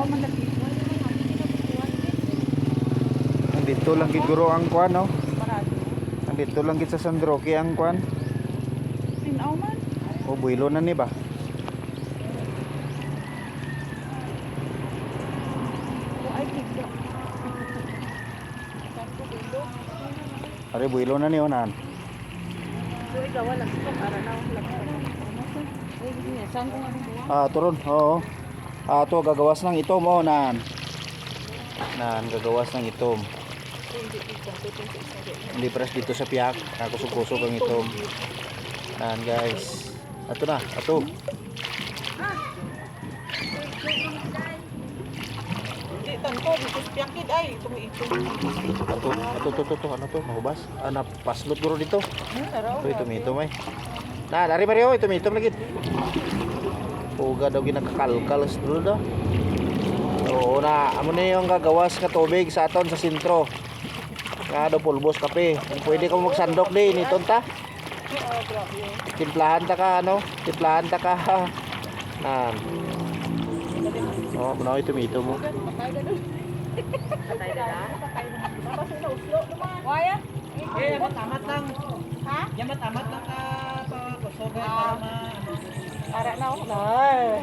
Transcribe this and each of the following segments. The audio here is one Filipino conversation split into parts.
Aw man lagi. Nandito lang gid guro ang kwan, no? Parado. Nandito lang gid sa San Roque ang kwan. Tinaw man. O builo na ni ba? O ay tigdo. Are builo na ni onan. So ikaw wala sa para na lagi. Ay hindi saan ko ano buwan? Turon. Oo. To gagawas ng itom oh nan. Nan gagawas ng itom. Hindi press dito sa piyak. Kusog-kusog ang itom. Nan guys. Ato na, ato. Di tanto dito sa piyakid ay tumiito. Ato, ano to? Mahubas? Paslot guro dito. Ito itom ay. Nah, dari Mario, itom lagi. Uga daw ginakakalkal sa dulo daw. Oo na, amo na yung gagawas ka tubig sa aton sa sentro. Nga daw pulbos kape. Pwede ka magsandok din, iton ta. Timplahan ta ka, ano? Timplahan ta ka. Nan. Oh, kunaw ito mo. Patay na. Patay na uslo naman. Waya? Eh, yamat-amat lang. Ha? Yamat-amat lang ka kusogan para ma ano. Ara na oh. Ay.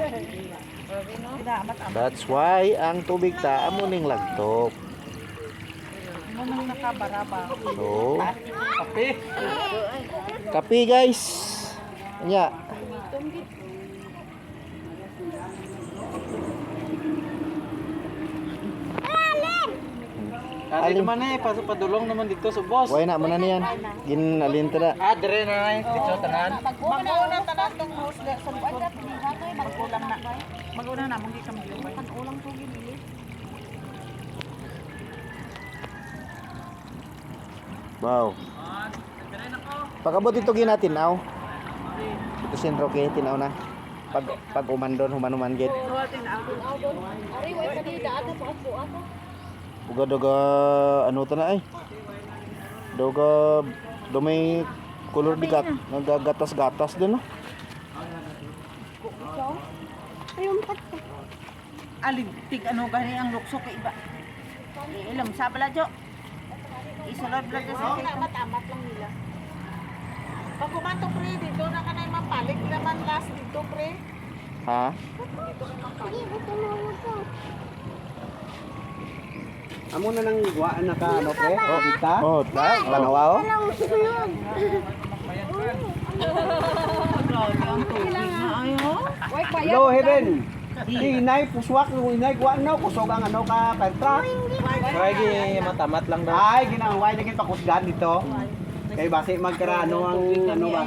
That's why ang tubig ta amo ning lagtok. Mo nang nakabaraba. So, Kape. kape guys. Nya. Kali naman eh, padulong naman dito sa boss. Why na mo na niyan. Ginalin ta na. Dire na dito tanan. Mag-una tanan tong house sa likod. Mag-ulang na. Mag-una na mong di kami lumay. Mag-ulang to gili. Wow. Pagabot ito ginatinaw. Ito sentro kay tinaw na. Pag umandon human gid. Ari way pa di daato sa ato ato. Uga ano ta na ay. Doga may color di gat nagagatas-gatas din no. Ayun pat. Aligtig ano gani ang lukso kay iba. Ilam sa bala jo. Isulod bala sa amat lang nila. Pag kumanto pre dito na kanay mapalig naman last dito pre. Ha? Amo na nang guwaan na ka ano pre? Oh, kita. Oh, tanawa oh. Hello, Heaven. Inay puswak ng inay guwaan na kusog ang ano ka kontra. Kaya matamat lang daw. Ay, ginaway lagi pakusgan dito. Kay base magkara ano ang ano ba?